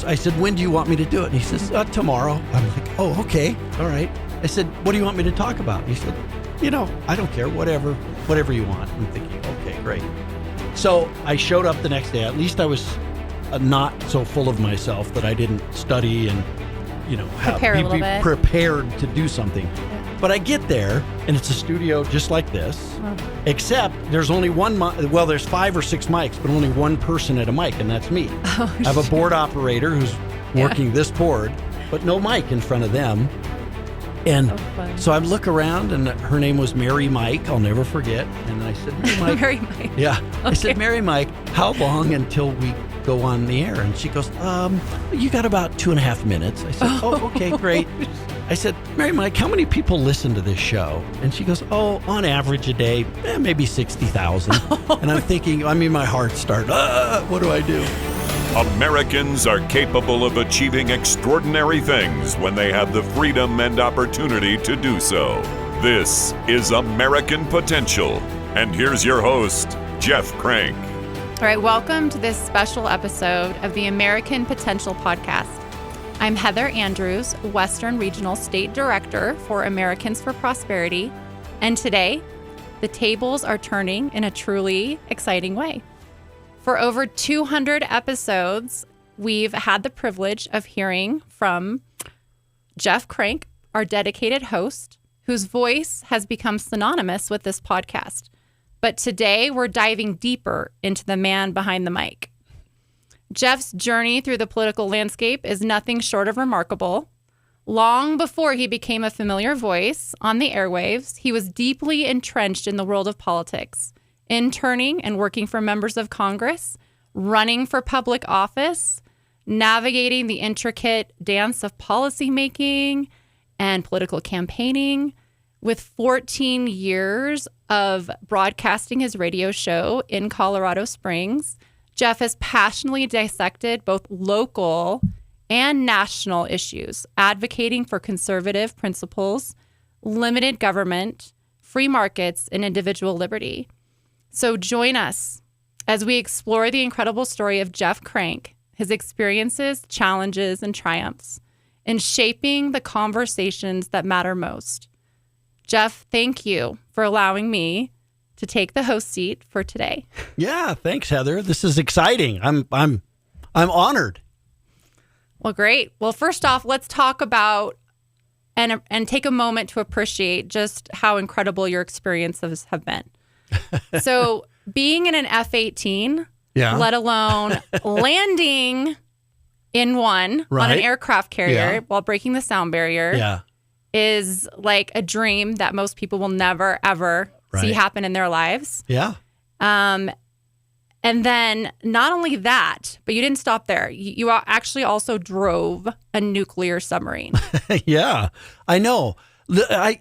I said, when do you want me to do it? And he says, tomorrow. I'm like, oh, okay. All right. I said, what do you want me to talk about? And he said, I don't care, whatever you want. I'm thinking, okay, great. So I showed up the next day. At least I was not so full of myself that I didn't study and, be prepared to do something. Yeah. But I get there, and it's a studio just like this, except there's only there's 5 or 6 mics, but only one person at a mic, and that's me. I have a board operator who's working this board, but no mic in front of them. And so I look around, and her name was Mary Mike. I'll never forget. And I said, Mary Mike. Mary Mike. Yeah. Okay. I said, Mary Mike, how long until we go on the air? And she goes, you got about 2.5 minutes. I said, okay, great. I said, Mary Mike, how many people listen to this show? And she goes, on average a day, maybe 60,000. And I'm thinking, my heart started, what do I do? Americans are capable of achieving extraordinary things when they have the freedom and opportunity to do so. This is American Potential. And here's your host, Jeff Crank. All right, welcome to this special episode of the American Potential Podcast. I'm Heather Andrews, Western Regional State Director for Americans for Prosperity. And today, the tables are turning in a truly exciting way. For over 200 episodes, we've had the privilege of hearing from Jeff Crank, our dedicated host, whose voice has become synonymous with this podcast. But today, we're diving deeper into the man behind the mic. Jeff's journey through the political landscape is nothing short of remarkable. Long before he became a familiar voice on the airwaves, he was deeply entrenched in the world of politics, interning and working for members of Congress, running for public office, navigating the intricate dance of policymaking and political campaigning. With 14 years of broadcasting his radio show in Colorado Springs, Jeff has passionately dissected both local and national issues, advocating for conservative principles, limited government, free markets, and individual liberty. So join us as we explore the incredible story of Jeff Crank, his experiences, challenges, and triumphs in shaping the conversations that matter most. Jeff, thank you for allowing me to take the host seat for today. Yeah, thanks, Heather. This is exciting. I'm honored. Well, great. Well, first off, let's talk about and take a moment to appreciate just how incredible your experiences have been. So being in an F-18, let alone landing in one on an aircraft carrier while breaking the sound barrier is like a dream that most people will never, ever see happen in their lives. Yeah. And then not only that, but you didn't stop there. You actually also drove a nuclear submarine. Yeah, I know. I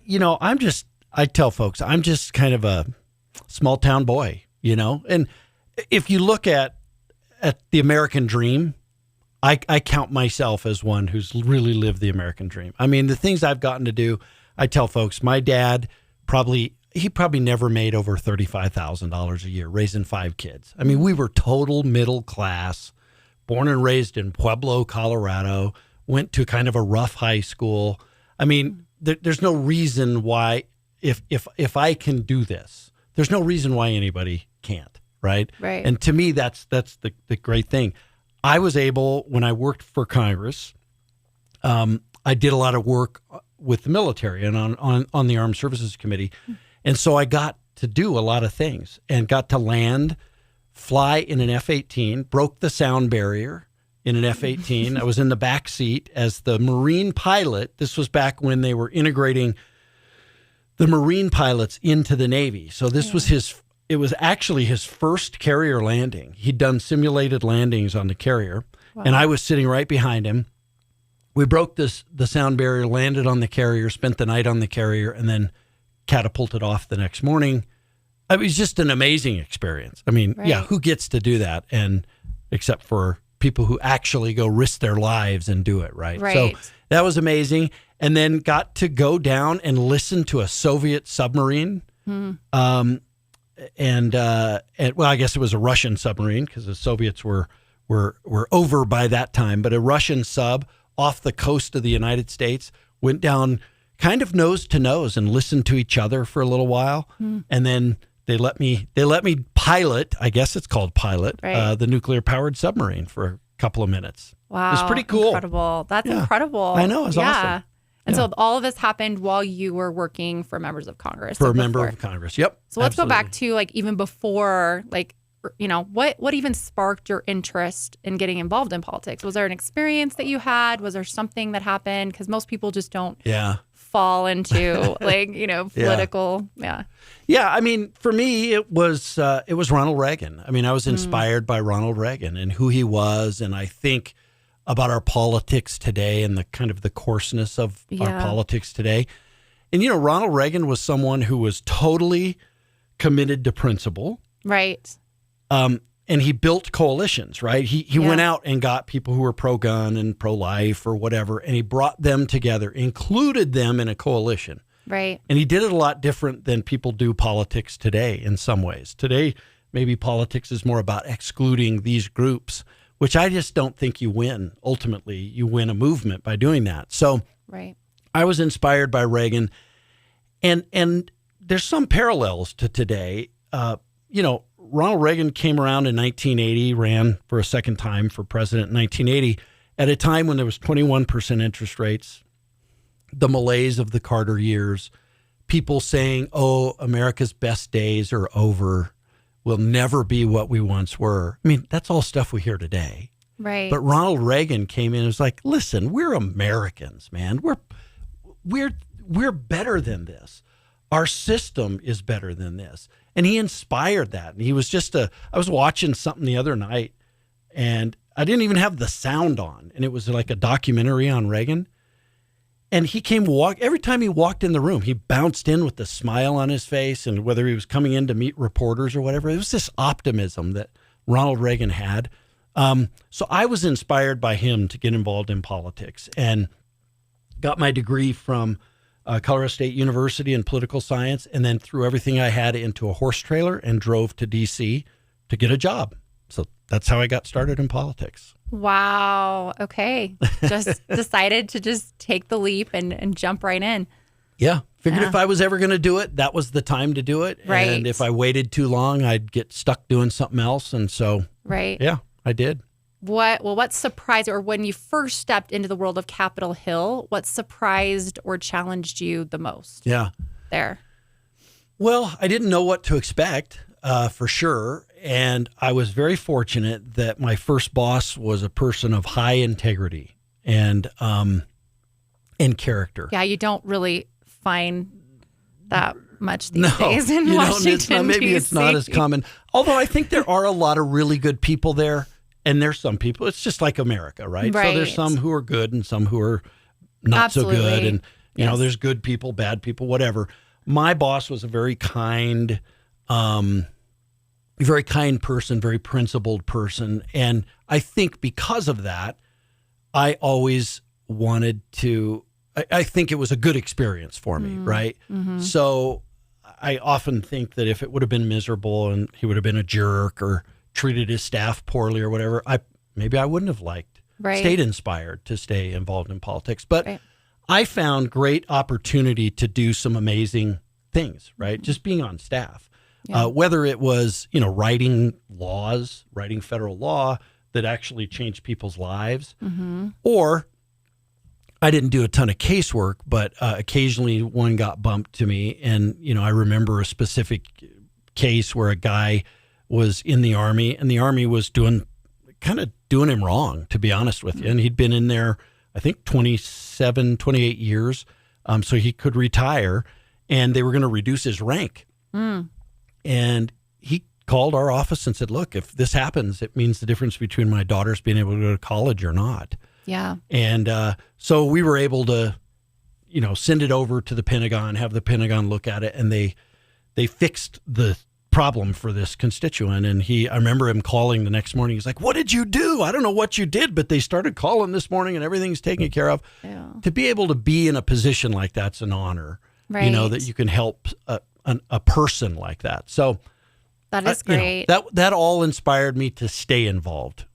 tell folks, I'm just kind of a small town boy, and if you look at the American dream, I count myself as one who's really lived the American dream. I mean, the things I've gotten to do, I tell folks, my dad probably never made over $35,000 a year raising 5 kids. I mean, we were total middle class, born and raised in Pueblo, Colorado, went to kind of a rough high school. I mean, there's no reason why, if I can do this, there's no reason why anybody can't, right? Right. And to me, that's the great thing. I was able, when I worked for Congress, I did a lot of work with the military and on the Armed Services Committee. And so I got to do a lot of things and got to land, fly in an F-18, broke the sound barrier in an F-18. I was in the back seat as the Marine pilot. This was back when they were integrating the Marine pilots into the Navy. So this was it was actually his first carrier landing. He'd done simulated landings on the carrier, and I was sitting right behind him. We broke the sound barrier, landed on the carrier, spent the night on the carrier, and then catapulted off the next morning. It was just an amazing experience. I mean, who gets to do that? And except for people who actually go risk their lives and do it, right? So that was amazing. And then got to go down and listen to a Soviet submarine. And I guess it was a Russian submarine because the Soviets were were over by that time. But a Russian sub off the coast of the United States went down kind of nose to nose and listened to each other for a little while. And then they let me pilot, I guess it's called pilot, the nuclear powered submarine for a couple of minutes. Wow. It was pretty cool. Incredible. That's incredible. I know. It was awesome. And so all of this happened while you were working for members of Congress. For a member of Congress. Yep. So let's go back to like even before, like, you know, what even sparked your interest in getting involved in politics? Was there an experience that you had? Was there something that happened? Because most people just don't fall into like, you know, political. Yeah. I mean, for me, it was Ronald Reagan. I mean, I was inspired by Ronald Reagan and who he was. And I think about our politics today and the kind of the coarseness of our politics today. And, you know, Ronald Reagan was someone who was totally committed to principle. Right. And he built coalitions, right? He went out and got people who were pro-gun and pro-life or whatever, and he brought them together, included them in a coalition. Right. And he did it a lot different than people do politics today in some ways. Today, maybe politics is more about excluding these groups, which I just don't think you win. Ultimately, you win a movement by doing that. So I was inspired by Reagan. And there's some parallels to today. You know, Ronald Reagan came around in 1980, ran for a second time for president in 1980, at a time when there was 21% interest rates, the malaise of the Carter years, people saying, oh, America's best days are over, we'll never be what we once were. I mean, that's all stuff we hear today. Right. But Ronald Reagan came in and was like, listen, we're Americans, man. We're better than this. Our system is better than this. And he inspired that. And he was I was watching something the other night and I didn't even have the sound on. And it was like a documentary on Reagan. And he every time he walked in the room, he bounced in with a smile on his face. And whether he was coming in to meet reporters or whatever, it was this optimism that Ronald Reagan had. So I was inspired by him to get involved in politics and got my degree from Colorado State University in political science, and then threw everything I had into a horse trailer and drove to D.C. to get a job. So that's how I got started in politics. Wow. Okay. Just decided to just take the leap and jump right in. Yeah. Figured if I was ever going to do it, that was the time to do it. Right. And if I waited too long, I'd get stuck doing something else. And so, yeah, I did. What surprised, or when you first stepped into the world of Capitol Hill, what surprised or challenged you the most? Yeah. There. Well, I didn't know what to expect, for sure. And I was very fortunate that my first boss was a person of high integrity and character. Yeah, you don't really find that much these days in Washington, maybe it's not as common. Although I think there are a lot of really good people there. And there's some people, it's just like America, right? So there's some who are good and some who are not so good. And, you know, there's good people, bad people, whatever. My boss was a very kind person, very principled person. And I think because of that, I always wanted to, I think it was a good experience for me, right? Mm-hmm. So I often think that if it would have been miserable and he would have been a jerk or treated his staff poorly or whatever, maybe I wouldn't have stayed inspired to stay involved in politics. But I found great opportunity to do some amazing things, right? Mm-hmm. Just being on staff, whether it was, you know, writing federal law that actually changed people's lives, or I didn't do a ton of casework, but occasionally one got bumped to me. And, you know, I remember a specific case where a guy was in the Army, and the Army was doing him wrong, to be honest with you. And he'd been in there, I think, 28 years, so he could retire, and they were going to reduce his rank. And he called our office and said, look, if this happens, it means the difference between my daughters being able to go to college or not. Yeah. And so we were able to, you know, send it over to the Pentagon, have the Pentagon look at it, and they fixed the problem for this constituent. And I remember him calling the next morning. He's like, what did you do? I don't know what you did, but they started calling this morning and everything's taken care of. Yeah. To be able to be in a position like that's an honor, you know, that you can help a person like that. So that is great. You know, that all inspired me to stay involved.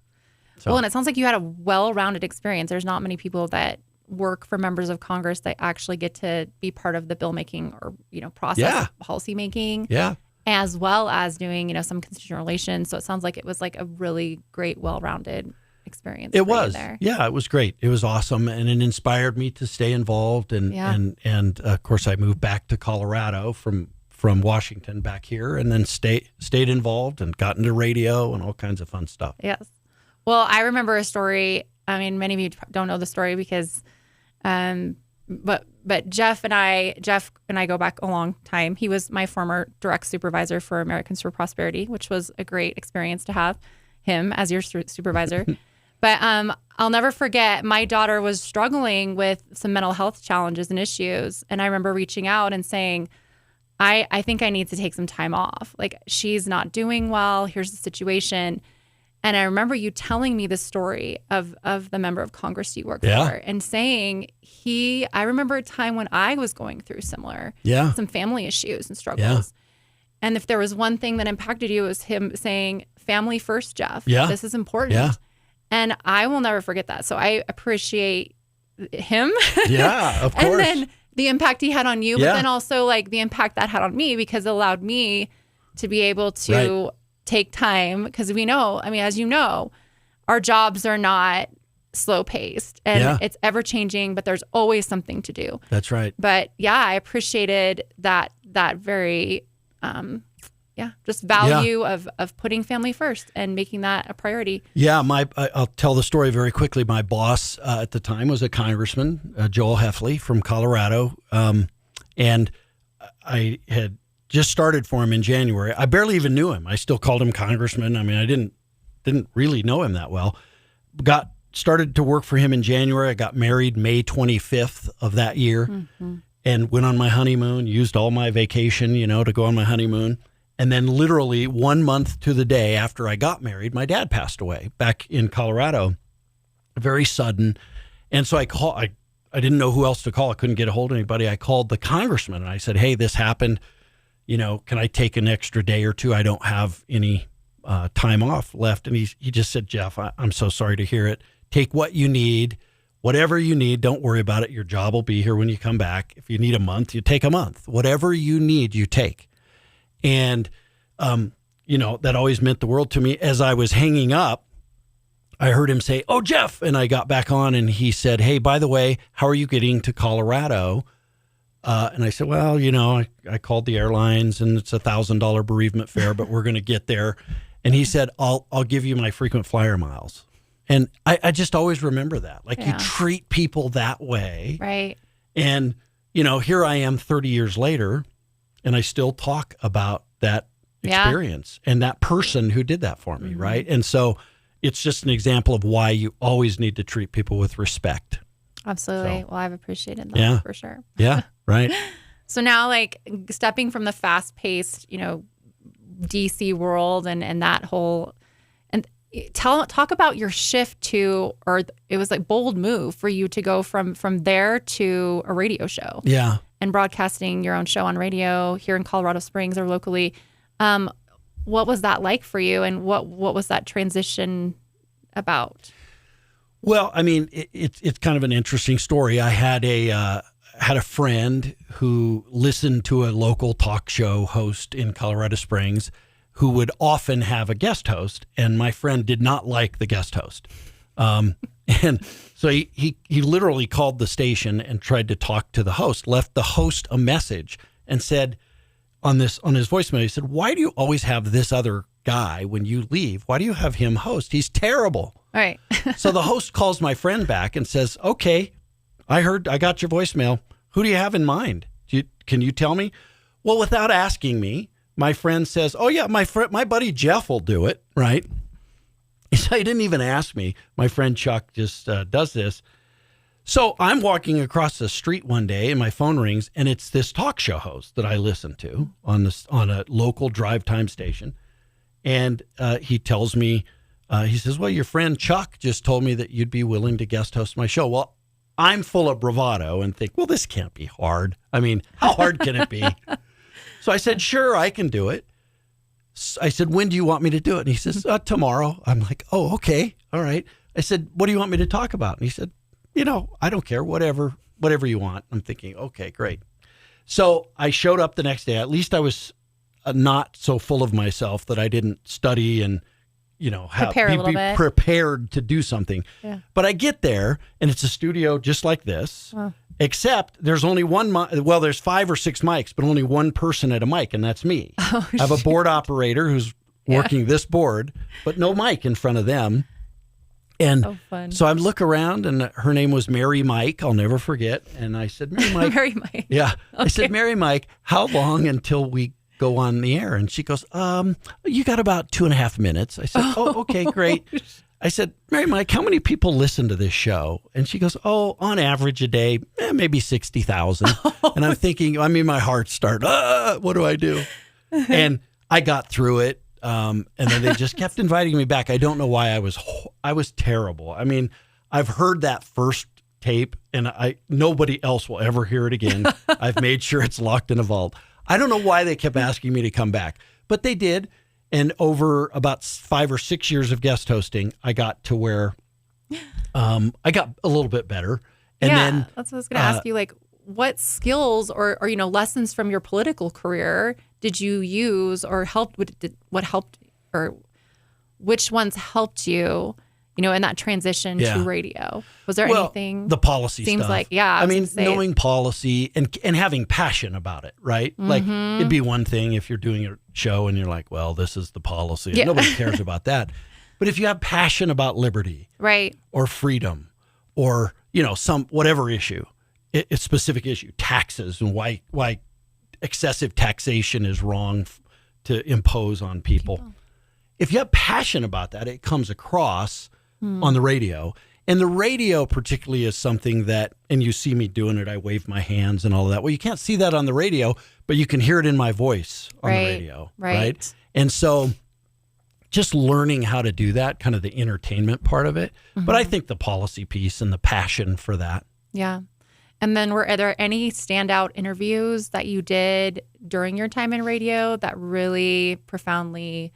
So, Well, and it sounds like you had a well-rounded experience. There's not many people that work for members of Congress that actually get to be part of the bill making or, process of policy making. Yeah. As well as doing, some constitutional relations. So it sounds like it was like a really great, well-rounded experience. It was. There. Yeah, it was great. It was awesome. And it inspired me to stay involved. And of course, I moved back to Colorado from Washington back here, and then stayed involved and got into radio and all kinds of fun stuff. Yes. Well, I remember a story. I mean, many of you don't know the story because, but Jeff and I go back a long time. He was my former direct supervisor for Americans for Prosperity, which was a great experience to have him as your supervisor. But I'll never forget, my daughter was struggling with some mental health challenges and issues. And I remember reaching out and saying, I think I need to take some time off. Like, she's not doing well. Here's the situation. And I remember you telling me the story of the member of Congress you work for and saying I remember a time when I was going through some family issues and struggles. Yeah. And if there was one thing that impacted you, it was him saying, family first, Jeff. Yeah. This is important. Yeah. And I will never forget that. So I appreciate him. Yeah, of course. And then the impact he had on you, but then also like the impact that had on me, because it allowed me to be able to take time, because we know, I mean, as you know, our jobs are not slow paced and it's ever changing, but there's always something to do. That's right. But I appreciated that very, just value of putting family first and making that a priority. Yeah, I'll tell the story very quickly. My boss at the time was a congressman, Joel Heffley from Colorado, and I had just started for him in January. I barely even knew him. I still called him congressman. I mean, I didn't really know him that well. Got started to work for him in January. I got married May 25th of that year, and went on my honeymoon. Used all my vacation, to go on my honeymoon. And then literally 1 month to the day after I got married, my dad passed away back in Colorado. Very sudden. And so I didn't know who else to call. I couldn't get a hold of anybody. I called the congressman and I said, hey, this happened. Can I take an extra day or two? I don't have any time off left. And he just said, Jeff, I'm so sorry to hear it. Take what you need, whatever you need. Don't worry about it. Your job will be here when you come back. If you need a month, you take a month. Whatever you need, you take. And, that always meant the world to me. As I was hanging up, I heard him say, oh, Jeff. And I got back on and he said, hey, by the way, how are you getting to Colorado? And I said, well, I called the airlines and it's $1,000 bereavement fare, but we're going to get there. And he said, I'll give you my frequent flyer miles. And I just always remember that. Like you treat people that way. Right. And, here I am 30 years later. And I still talk about that experience and that person who did that for me, right? And so it's just an example of why you always need to treat people with respect. Absolutely. Well, I've appreciated that for sure. Yeah, right. So now, like, stepping from the fast-paced, DC world and that whole, and talk about your shift to, or it was like bold move for you to go from there to a radio show. Yeah. And broadcasting your own show on radio here in Colorado Springs or locally. What was that like for you, and what was that transition about? Well, I mean, it's kind of an interesting story. I had a friend who listened to a local talk show host in Colorado Springs who would often have a guest host, and my friend did not like the guest host. And so he literally called the station and tried to talk to the host, left the host a message and said on his voicemail, he said, why do you always have this other guy when you leave? Why do you have him host? He's terrible. All right. So the host calls my friend back and says, okay, I got your voicemail. Who do you have in mind? Can you tell me? Well, without asking me, my friend says, oh yeah, my buddy Jeff will do it. Right. So he didn't even ask me. My friend Chuck just does this. So I'm walking across the street one day and my phone rings, and it's this talk show host that I listen to on a local drive time station. And he tells me, he says, well, your friend Chuck just told me that you'd be willing to guest host my show. Well, I'm full of bravado and think, well, this can't be hard. I mean, how hard can it be? So I said, sure, I can do it. I said, when do you want me to do it? And he says, tomorrow. I'm like, oh, okay. all right. I said, what do you want me to talk about? And he said, I don't care, whatever you want. I'm thinking, okay, great. So I showed up the next day. At least I was not so full of myself that I didn't study and, be prepared to do something. Yeah. But I get there and it's a studio just like this, except there's only one, there's 5 or 6 mics, but only one person at a mic, and that's me. I have a board operator who's working this board, but no mic in front of them. And so I look around, and her name was Mary Mike. I'll never forget. And I said, Mary Mike. Mary Mike. Yeah. Okay. I said, Mary Mike, how long until we go on the air? And she goes, you got about 2.5 minutes. I said, okay, great. I said, Mary Mike, how many people listen to this show? And she goes, on average a day, maybe 60,000. And I'm thinking, my heart started, what do I do? And I got through it. And then they just kept inviting me back. I don't know why. I was terrible. I've heard that first tape, and nobody else will ever hear it again. I've made sure it's locked in a vault. I don't know why they kept asking me to come back, but they did. And over about 5 or 6 years of guest hosting, I got to where I got a little bit better. And then that's what I was going to ask you. Like, what skills or lessons from your political career did you use or helped? What helped, or which ones helped you? In that transition to radio, was there anything? The policy seems stuff. Like, yeah. Knowing policy and having passion about it, right? Mm-hmm. Like, it'd be one thing if you're doing a show and you're like, well, this is the policy. Yeah. Nobody cares about that. But if you have passion about liberty, right, or freedom, or some whatever issue, a specific issue, taxes, and why excessive taxation is wrong to impose on people. If you have passion about that, it comes across on the radio. And the radio particularly is something that, and you see me doing it, I wave my hands and all of that. Well, you can't see that on the radio, but you can hear it in my voice on the radio. Right. And so just learning how to do that, kind of the entertainment part of it. Mm-hmm. But I think the policy piece and the passion for that. Yeah. And then are there any standout interviews that you did during your time in radio that really profoundly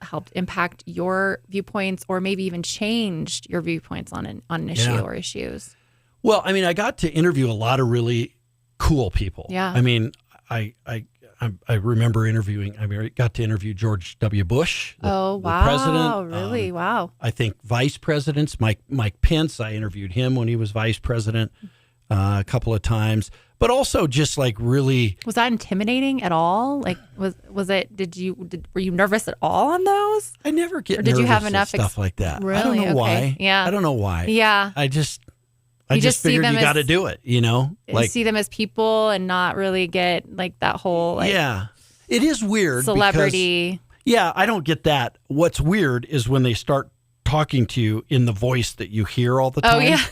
helped impact your viewpoints, or maybe even changed your viewpoints on an issue or issues? Well, I got to interview a lot of really cool people. Yeah. I remember interviewing. I got to interview George W. Bush, the president. Really? Wow. I think vice presidents, Mike Pence. I interviewed him when he was vice president a couple of times. But also just like really. Was that intimidating at all? Like, was it? Were you nervous at all on those? I never get. Or did you have enough stuff like that? Really? I don't know why. Yeah. I don't know why. Yeah. I just figured you got to do it. Like, see them as people and not really get like that whole. Like, yeah, it is weird. Celebrity. Because, I don't get that. What's weird is when they start talking to you in the voice that you hear all the time. Oh yeah.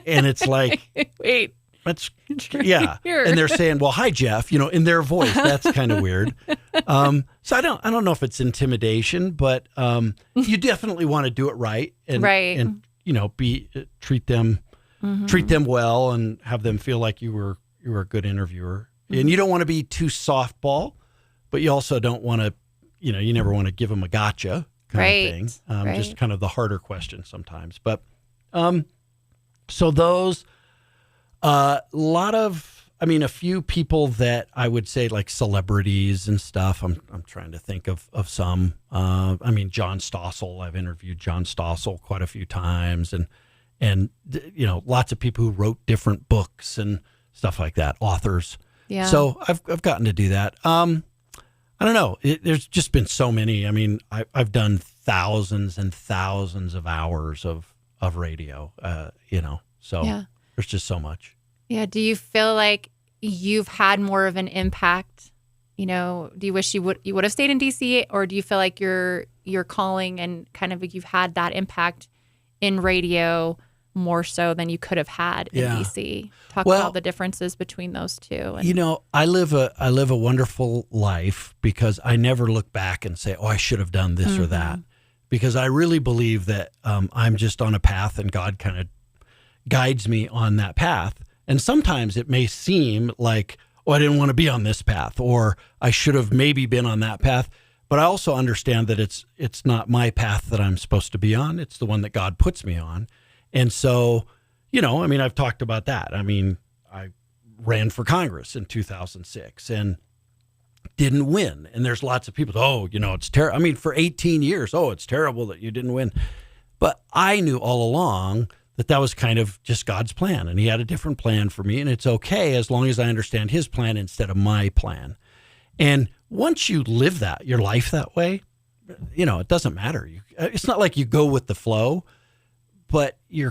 And it's like, wait. That's and they're saying, "Well, hi, Jeff," in their voice. That's kind of weird. So I don't know if it's intimidation, but you definitely want to do it right, and treat them well, and have them feel like you were a good interviewer. Mm-hmm. And you don't want to be too softball, but you also don't want to, you never want to give them a gotcha kind of thing. Just kind of the harder question sometimes, but so those. A few people that I would say like celebrities and stuff. I'm trying to think of some. John Stossel. I've interviewed John Stossel quite a few times, and lots of people who wrote different books and stuff like that, authors. Yeah. So I've gotten to do that. I don't know. There's just been so many. I've done thousands and thousands of hours of radio. So. Yeah. There's just so much. Yeah. Do you feel like you've had more of an impact? Do you wish you would have stayed in DC, or do you feel like your calling and kind of you've had that impact in radio more so than you could have had in DC? Talk about the differences between those two. And, I live a wonderful life because I never look back and say, "Oh, I should have done this or that," because I really believe that I'm just on a path, and God kind of guides me on that path. And sometimes it may seem like, I didn't want to be on this path, or I should have maybe been on that path. But I also understand that it's not my path that I'm supposed to be on. It's the one that God puts me on. And so, I've talked about that. I mean, I ran for Congress in 2006 and didn't win. And there's lots of people, it's terrible. I mean, for 18 years, it's terrible that you didn't win. But I knew all along that was kind of just God's plan. And he had a different plan for me. And it's okay as long as I understand his plan instead of my plan. And once you live your life that way, it doesn't matter. It's not like you go with the flow, but you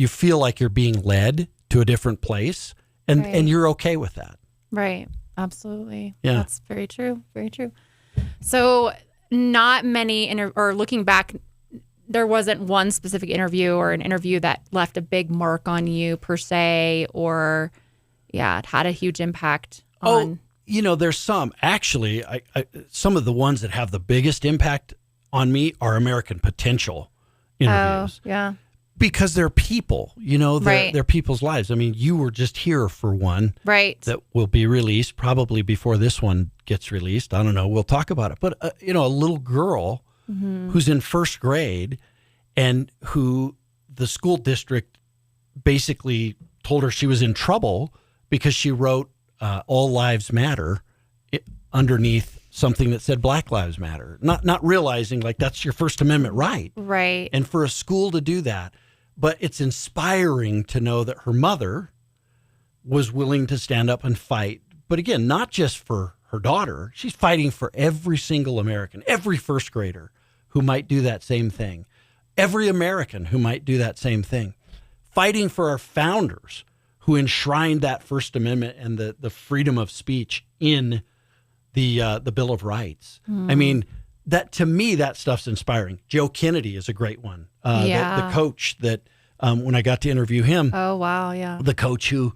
feel like you're being led to a different place, and you're okay with that. Right. Absolutely. Yeah. That's very true. Very true. So not many, or looking back, there wasn't one specific interview or an interview that left a big mark on you per se, or it had a huge impact on. There's some. Actually, some of the ones that have the biggest impact on me are American Potential interviews. Oh, yeah. Because they're people, Right. they're people's lives. I mean, you were just here for one. Right. That will be released probably before this one gets released. I don't know. We'll talk about it. But, a little girl who's in first grade and who the school district basically told her she was in trouble because she wrote All Lives Matter underneath something that said Black Lives Matter, not realizing like that's your First Amendment right. Right. And for a school to do that, but it's inspiring to know that her mother was willing to stand up and fight. But again, not just for her daughter, she's fighting for every single American, every first grader who might do that same thing, every American who might do that same thing, fighting for our founders who enshrined that First Amendment and the freedom of speech in the Bill of Rights. I mean, to me, that stuff's inspiring. Joe Kennedy is a great one. The coach that, when I got to interview him. Oh, wow, yeah. The coach who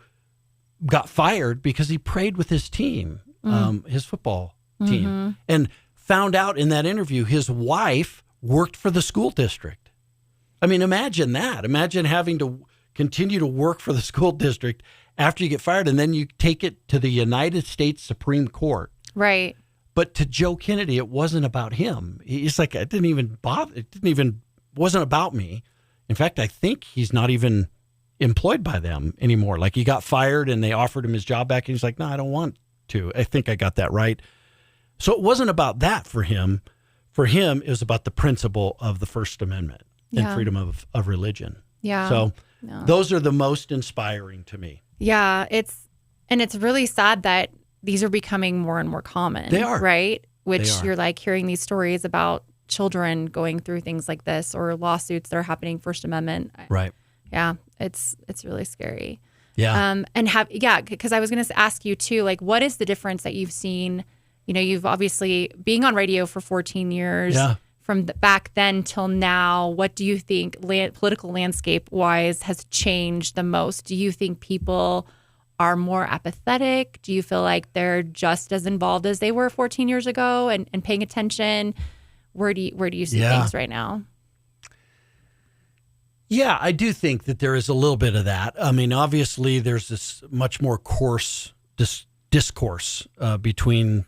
got fired because he prayed with his team, his football team, and found out in that interview his wife worked for the school district. I mean, imagine that. Imagine having to continue to work for the school district after you get fired, and then you take it to the United States Supreme Court. Right. But to Joe Kennedy, it wasn't about him. He's like, it didn't even bother. Wasn't about me. In fact, I think he's not even employed by them anymore. Like he got fired and they offered him his job back. And he's like, no, I don't want to. I think I got that right. So it wasn't about that for him. For him, it was about the principle of the First Amendment and freedom of religion. Yeah. So those are the most inspiring to me. Yeah. It's really sad that these are becoming more and more common. They are. Right? Which you're like hearing these stories about children going through things like this or lawsuits that are happening First Amendment. Right. Yeah. It's really scary. Yeah. Because I was going to ask you too, like, what is the difference that you've seen? You've obviously being on radio for 14 years from back then till now. What do you think political landscape wise has changed the most? Do you think people are more apathetic? Do you feel like they're just as involved as they were 14 years ago and paying attention? Where do you see things right now? Yeah, I do think that there is a little bit of that. I mean, obviously, there's this much more coarse discourse between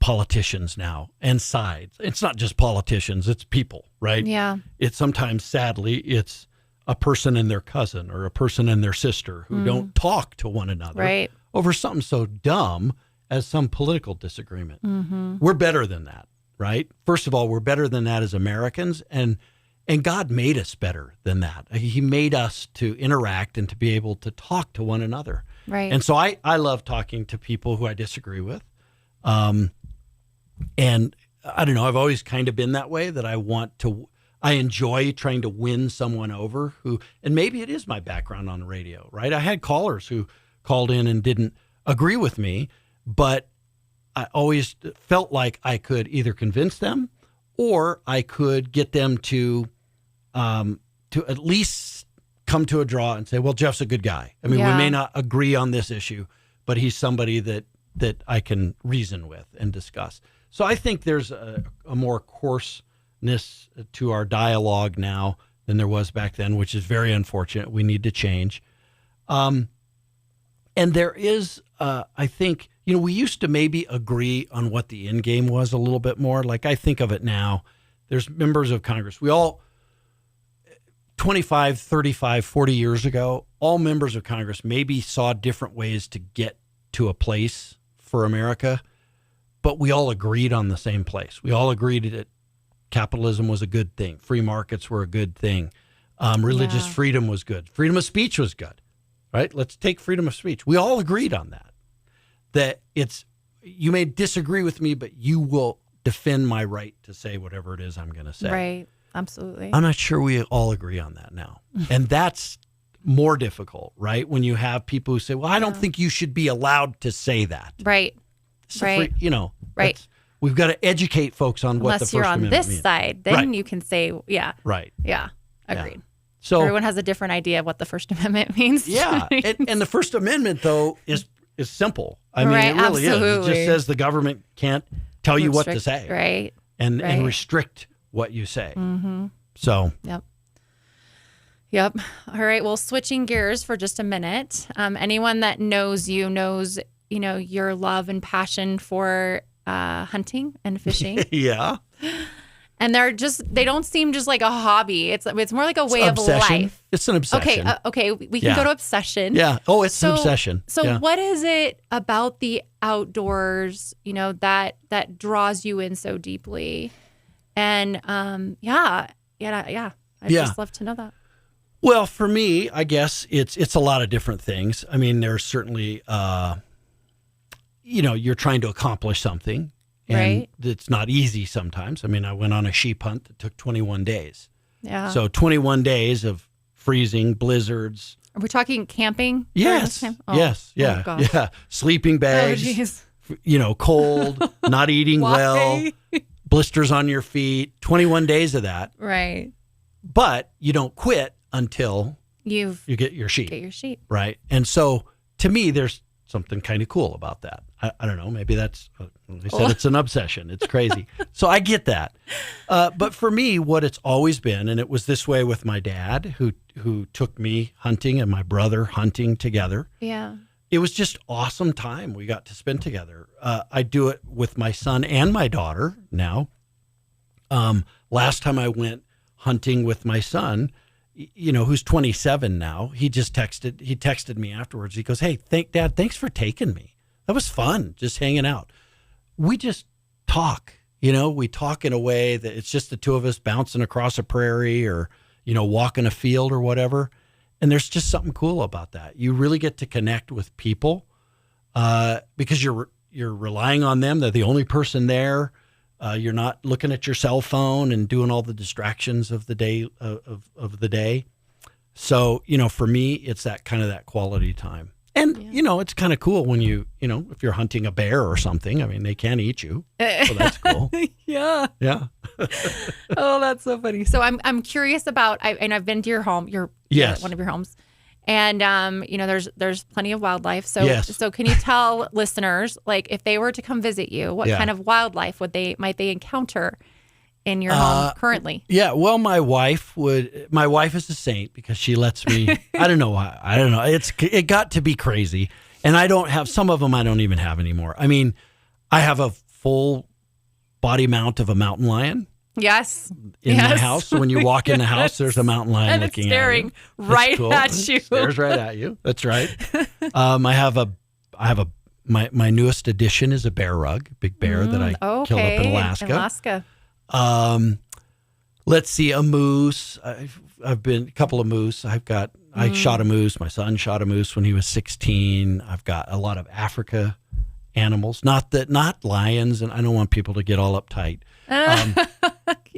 politicians now and sides. It's not just politicians, it's people, right? Yeah. It's sometimes, sadly, it's a person and their cousin or a person and their sister who don't talk to one another over something so dumb as some political disagreement. We're better than that, right? First of all, we're better than that as Americans, and God made us better than that. He made us to interact and to be able to talk to one another. Right. And so I love talking to people who I disagree with. And I don't know, I've always kind of been that way, that I enjoy trying to win someone over and maybe it is my background on the radio, right? I had callers who called in and didn't agree with me, but I always felt like I could either convince them or I could get them to at least come to a draw and say, well, Jeff's a good guy. I mean, we may not agree on this issue, but he's somebody that I can reason with and discuss. So I think there's a more coarseness to our dialogue now than there was back then, which is very unfortunate. We need to change. And there is, I think, we used to maybe agree on what the end game was a little bit more. Like I think of it now, there's members of Congress. We all, 25, 35, 40 years ago, all members of Congress maybe saw different ways to get to a place for America, but we all agreed on the same place. We all agreed that capitalism was a good thing. Free markets were a good thing. Religious freedom was good. Freedom of speech was good, right? Let's take freedom of speech. We all agreed on that. That you may disagree with me, but you will defend my right to say whatever it is I'm going to say. Right. Absolutely. I'm not sure we all agree on that now. And that's more difficult, right? When you have people who say, well, I don't think you should be allowed to say that. Right. So right. Right. We've got to educate folks on what the First Amendment means. Unless you're on this side, then you can say, Right. Yeah. Agreed. Yeah. So everyone has a different idea of what the First Amendment means. Yeah. and the First Amendment, though, is simple. I mean, it really is. It just says the government can't tell you what to say. Right. And restrict what you say. Mm-hmm. So. Yep. All right. Well, switching gears for just a minute. Anyone that knows you knows, your love and passion for hunting and fishing. Yeah. And they don't seem just like a hobby. It's more like a way of life. It's an obsession. Okay. We can go to obsession. Yeah. Oh, it's an obsession. So what is it about the outdoors, that draws you in so deeply? And I'd just love to know that. Well, for me, I guess it's a lot of different things. I mean, there's certainly, you're trying to accomplish something. And it's not easy sometimes. I mean, I went on a sheep hunt that took 21 days. Yeah. So 21 days of freezing, blizzards. Are we talking camping? Yes. Yes. Yeah. Oh, yeah. Sleeping bags. Cold, not eating well, blisters on your feet. 21 days of that. Right. But you don't quit until you get your sheep. Right. And so to me, there's something kind of cool about that. I don't know. Maybe that's, they said it's an obsession. It's crazy. So I get that. But for me, what it's always been, and it was this way with my dad who took me hunting and my brother hunting together. Yeah. It was just awesome time we got to spend together. I do it with my son and my daughter now. Last time I went hunting with my son, who's 27 now, he texted me afterwards. He goes, "Hey, Dad, thanks for taking me. That was fun, just hanging out." We just talk, we talk in a way that it's just the two of us bouncing across a prairie or, walking a field or whatever. And there's just something cool about that. You really get to connect with people because you're relying on them. They're the only person there. You're not looking at your cell phone and doing all the distractions of the day of the day. So, for me, it's that quality time. And, it's kind of cool when if you're hunting a bear or something, I mean, they can eat you. So that's cool. Yeah. Yeah. Oh, that's so funny. So I'm curious about, and I've been to your home, one of your homes. And, there's plenty of wildlife. So, so can you tell listeners, like, if they were to come visit you, what kind of wildlife might they encounter in your home currently? Yeah. Well, my wife is a saint because she lets me, I don't know why. I don't know. It got to be crazy. And some of them I don't even have anymore. I mean, I have a full body mount of a mountain lion. Yes. In my house. So when you walk in the house, there's a mountain lion and looking it's staring at you. right at you. It stares right at you. That's right. I have my newest addition is a bear rug, big bear that I killed up in Alaska. Let's see, a moose. I've been a couple of moose. I shot a moose. My son shot a moose when he was 16. I've got a lot of Africa animals, not lions, and I don't want people to get all uptight.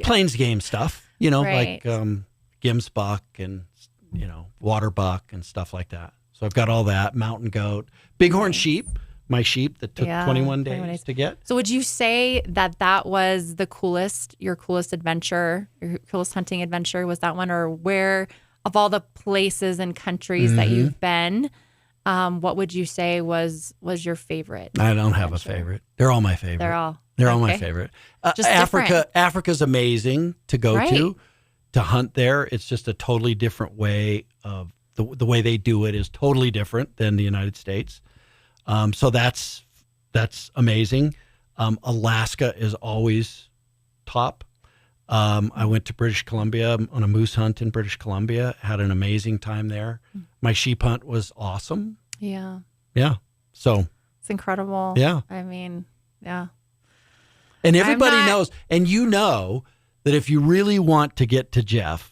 Plains game stuff, like gemsbuck and water buck and stuff like that. So I've got all that. Mountain goat, bighorn sheep. My sheep that took 21 days to get. So would you say that was your coolest adventure, your coolest hunting adventure was that one, or where of all the places and countries that you've been, what would you say was your favorite? I don't have a favorite. They're all my favorite. They're all my favorite. Africa's amazing to go to hunt there. It's just a totally different way of the way they do it is totally different than the United States. So that's that's amazing. Alaska is always top. I went to British Columbia on a moose hunt in British Columbia, had an amazing time there. My sheep hunt was awesome. Yeah. Yeah. So it's incredible. Yeah. I mean, yeah. And everybody knows, and you know that if you really want to get to Jeff,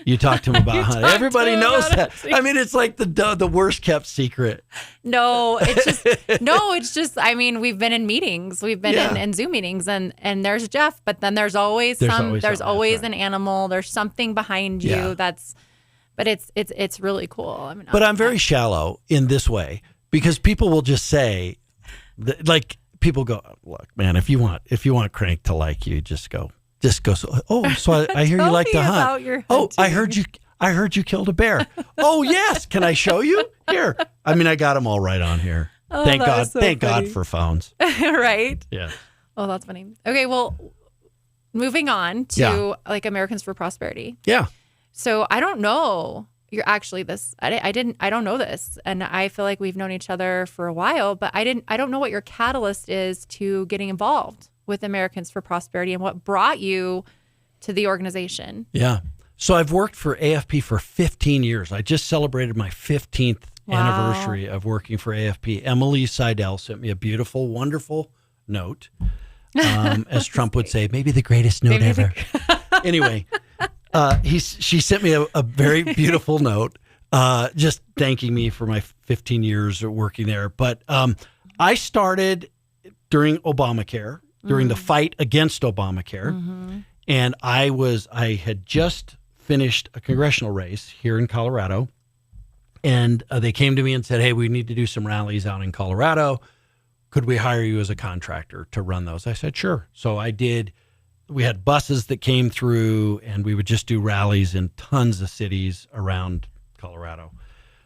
you talk to him about hunting. Everybody knows that. I mean, it's like the worst kept secret. No, it's just, I mean, we've been in meetings. We've been in Zoom meetings and there's Jeff, but then there's always an animal. There's something behind you but it's really cool. I mean, but I'm very shallow in this way because people will just say, people go, look, man, if you want Crank to like you, just go. So I hear you like to hunt. Oh, I heard you killed a bear. Oh, yes. Can I show you? Here. I mean, I got them all right on here. Oh, thank God. So thank funny. God for phones. Right? Yeah. Oh, that's funny. Okay, well, moving on to like Americans for Prosperity. Yeah. So I don't know. You're actually this. I don't know this, and I feel like we've known each other for a while, but I don't know what your catalyst is to getting involved with Americans for Prosperity and what brought you to the organization. Yeah. So I've worked for AFP for 15 years. I just celebrated my 15th anniversary of working for AFP. Emily Seidel sent me a beautiful, wonderful note. As Trump would say, maybe the greatest note ever. Anyway, she sent me a very beautiful note, just thanking me for my 15 years of working there. But I started during Obamacare, during the fight against Obamacare. Mm-hmm. And I had just finished a congressional race here in Colorado. And they came to me and said, hey, we need to do some rallies out in Colorado. Could we hire you as a contractor to run those? I said, sure. So I did. We had buses that came through and we would just do rallies in tons of cities around Colorado.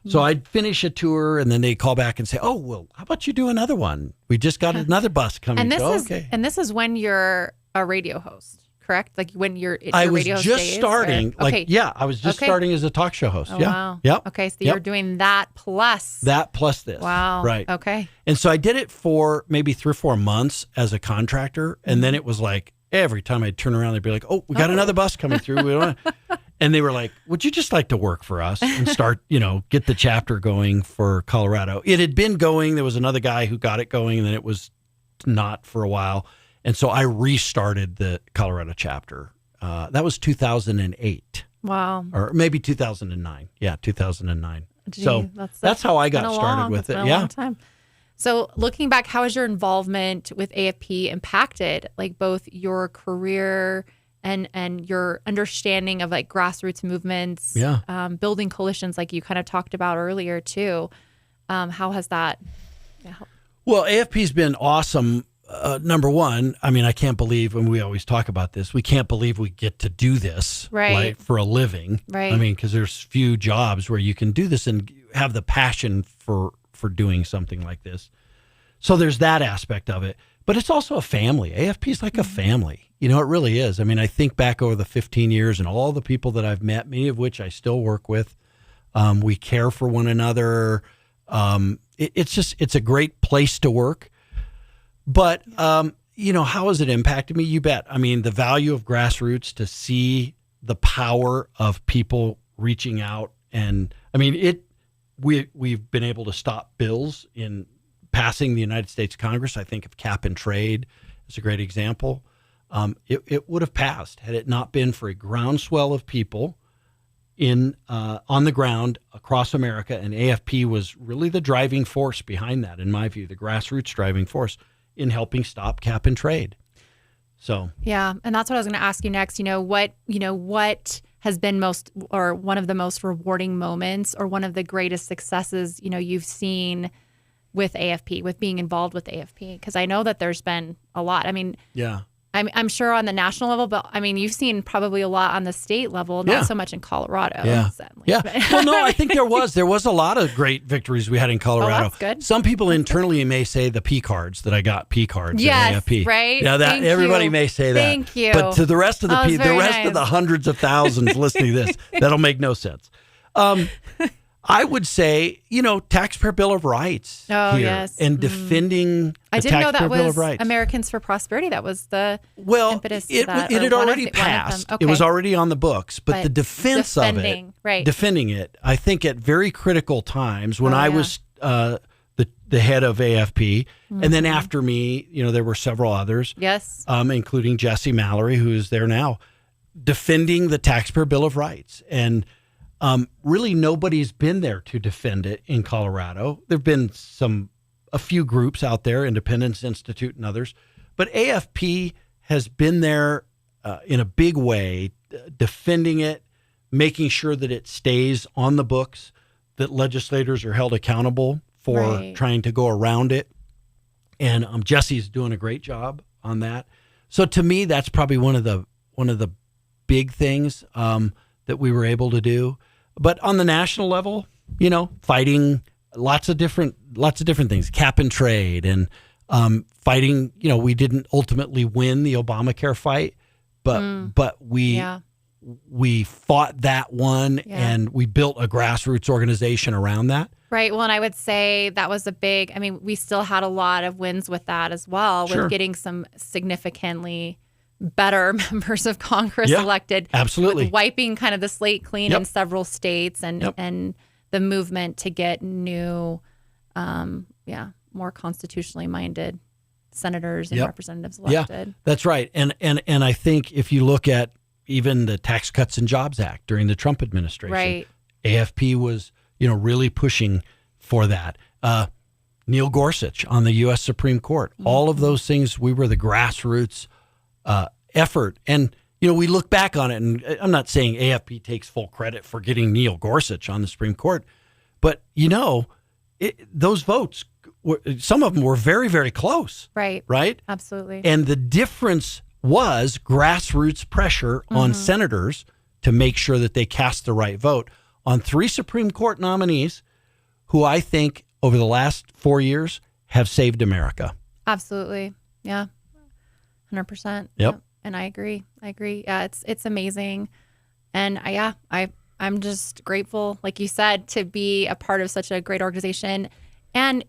So I'd finish a tour and then they'd call back and say, oh, well, how about you do another one? We just got another bus coming. And this is when you're a radio host, correct? Like when you're I was just starting. I was just starting as a talk show host. Oh, yeah. Wow. Yep. Okay. So you're doing that plus this. Wow. Right. Okay. And so I did it for maybe 3 or 4 months as a contractor. And then it was like every time I'd turn around, they'd be like, oh, we got another bus coming through. We don't And they were like, would you just like to work for us and start, get the chapter going for Colorado? It had been going. There was another guy who got it going, and then it was not for a while. And so I restarted the Colorado chapter. That was 2008. Wow. Or maybe 2009. Yeah, 2009. Gee, so that's how I got started with it. Been a long time. So looking back, how has your involvement with AFP impacted like both your career and your understanding of like grassroots movements, building coalitions like you kind of talked about earlier too? How has that helped? Well, AFP's been awesome. Number one, I mean, I can't believe, and we always talk about this, we can't believe we get to do this for a living. Right. I mean, because there's few jobs where you can do this and have the passion for doing something like this. So there's that aspect of it. But it's also a family. AFP is like a family. It really is. I mean, I think back over the 15 years and all the people that I've met, many of which I still work with. We care for one another. It's a great place to work. But, how has it impacted me? You bet. I mean, the value of grassroots, to see the power of people reaching out. And I mean, we've been able to stop bills in passing the United States Congress. I think of cap and trade is a great example. It would have passed had it not been for a groundswell of people on the ground across America. And AFP was really the driving force behind that, in my view, the grassroots driving force in helping stop cap and trade. So yeah, and that's what I was going to ask you next. What has been most, or one of the most rewarding moments, or one of the greatest successes you've seen with AFP, with being involved with AFP? Because I know that there's been a lot. I mean, I'm sure on the national level, but I mean, you've seen probably a lot on the state level, not so much in Colorado. Sadly. Well, no, I think there was a lot of great victories we had in Colorado. Oh, that's good. Some people internally may say the P cards that I got P cards yes, at AFP. Right. Yeah, Thank everybody you. may say that. Thank you. But to the rest of the of the hundreds of thousands listening to this, that'll make no sense. I would say, Taxpayer Bill of Rights Oh, here, yes. and defending I the didn't know Taxpayer that Bill was of Rights. Americans for Prosperity. That was the impetus to it that. had or one of already the- one of them. passed. Okay. It was already on the books, but the defense of defending, it, right. defending it, I think at very critical times when I yeah. was the head of AFP, and then after me, there were several others, Yes. including Jesse Mallory, who is there now, defending the Taxpayer Bill of Rights. And really nobody's been there to defend it in Colorado. There've been a few groups out there, Independence Institute and others, but AFP has been there in a big way, defending it, making sure that it stays on the books, that legislators are held accountable for Right. trying to go around it. And Jesse's doing a great job on that. So to me, that's probably one of the big things that we were able to do. But on the national level, fighting lots of different things, cap and trade, and fighting. We didn't ultimately win the Obamacare fight, but we fought that one, and we built a grassroots organization around that. Right. Well, and I would say that was we still had a lot of wins with that as well, with getting some significantly better members of Congress elected. Absolutely. With wiping kind of the slate clean in several states and the movement to get new, more constitutionally minded senators and representatives elected. Yeah, that's right. And I think if you look at even the Tax Cuts and Jobs Act during the Trump administration, Right. AFP was, really pushing for that. Neil Gorsuch on the U.S. Supreme Court, all of those things, we were the grassroots effort. And, we look back on it, and I'm not saying AFP takes full credit for getting Neil Gorsuch on the Supreme Court, but, those votes, some of them were very, very close. Right. Right? Absolutely. And the difference was grassroots pressure on senators to make sure that they cast the right vote on 3 Supreme Court nominees who I think over the last 4 years have saved America. Absolutely. Yeah. 100%. Yep. And I agree. Yeah, it's amazing. And I'm just grateful, like you said, to be a part of such a great organization. And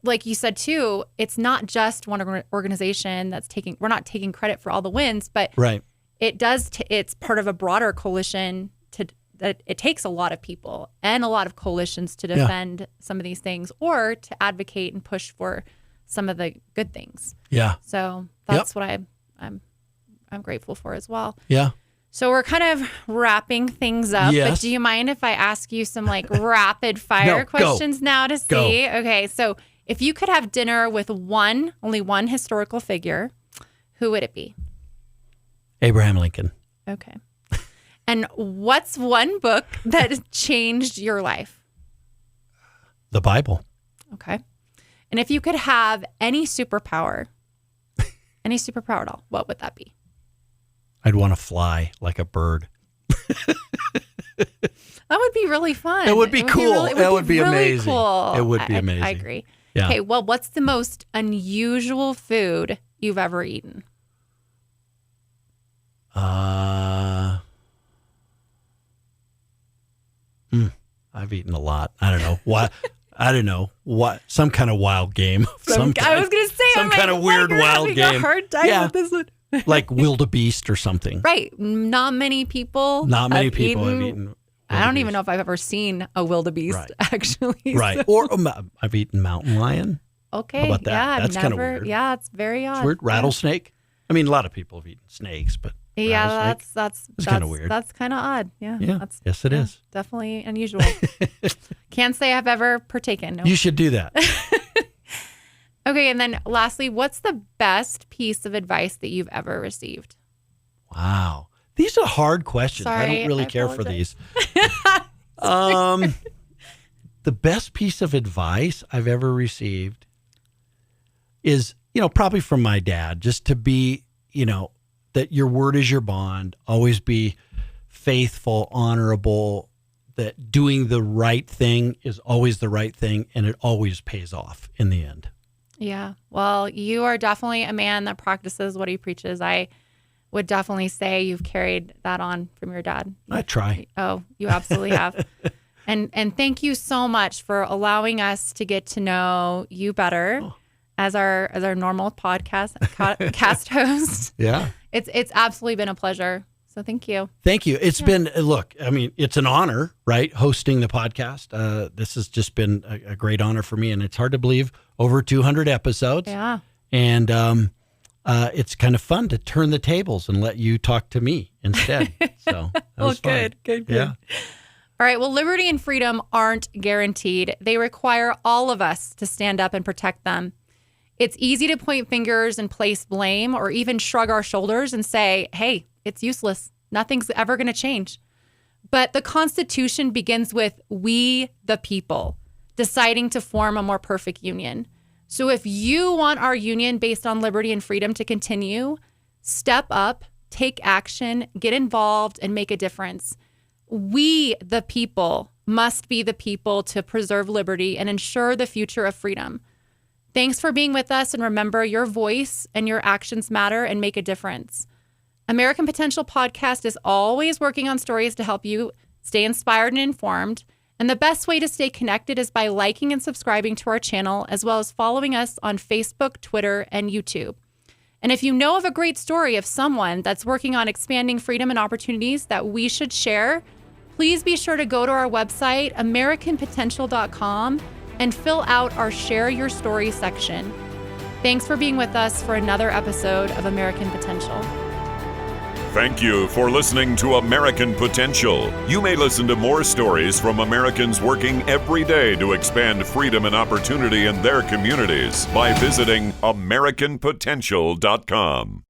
like you said too, it's not just one organization we're not taking credit for all the wins, but right. It's part of a broader coalition that it takes a lot of people and a lot of coalitions to defend some of these things or to advocate and push for some of the good things. Yeah. So that's what I'm grateful for as well. Yeah. So we're kind of wrapping things up, but do you mind if I ask you some rapid fire questions now to see? Go. Okay. So if you could have dinner with only one historical figure, who would it be? Abraham Lincoln. Okay. And what's one book that changed your life? The Bible. Okay. And if you could have any superpower at all, what would that be? I'd want to fly like a bird. That would be really fun. It would be cool. That would be really amazing. Cool. It would be amazing. I agree. Yeah. Okay, well, what's the most unusual food you've ever eaten? I've eaten a lot. I don't know what. I don't know what. Some kind of wild game. I was going to say some kind of weird wild game. A hard time with this one. Like wildebeest or something. Right. Not many people. Have eaten. I don't even know if I've ever seen a wildebeest, actually. Right. So. Or I've eaten mountain lion. Okay. How about that? Yeah, that's kind of weird. Yeah, it's very odd. It's weird. Rattlesnake. I mean, a lot of people have eaten snakes, but that's kind of weird. That's kind of odd. Yeah. Yes, it is. Definitely unusual. Can't say I've ever partaken. No. You should do that. Okay, and then lastly, what's the best piece of advice that you've ever received? Wow. These are hard questions. Sorry, I don't really care for these. The best piece of advice I've ever received is, probably from my dad, just to be, that your word is your bond, always be faithful, honorable, that doing the right thing is always the right thing, and it always pays off in the end. Yeah. Well, you are definitely a man that practices what he preaches. I would definitely say you've carried that on from your dad. I try. Oh, you absolutely have. And thank you so much for allowing us to get to know you better as our normal podcast cast host. Yeah. It's absolutely been a pleasure. So thank you. Thank you. It's been, look, I mean, it's an honor, right? Hosting the podcast. This has just been a great honor for me. And it's hard to believe over 200 episodes. Yeah. And it's kind of fun to turn the tables and let you talk to me instead. So that was fun. Good. Yeah. All right. Well, liberty and freedom aren't guaranteed. They require all of us to stand up and protect them. It's easy to point fingers and place blame or even shrug our shoulders and say, hey, it's useless. Nothing's ever going to change. But the Constitution begins with we, the people, deciding to form a more perfect union. So if you want our union based on liberty and freedom to continue, step up, take action, get involved, and make a difference. We, the people, must be the people to preserve liberty and ensure the future of freedom. Thanks for being with us, and remember, your voice and your actions matter and make a difference. American Potential Podcast is always working on stories to help you stay inspired and informed. And the best way to stay connected is by liking and subscribing to our channel, as well as following us on Facebook, Twitter, and YouTube. And if you know of a great story of someone that's working on expanding freedom and opportunities that we should share, please be sure to go to our website, AmericanPotential.com, and fill out our Share Your Story section. Thanks for being with us for another episode of American Potential. Thank you for listening to American Potential. You may listen to more stories from Americans working every day to expand freedom and opportunity in their communities by visiting AmericanPotential.com.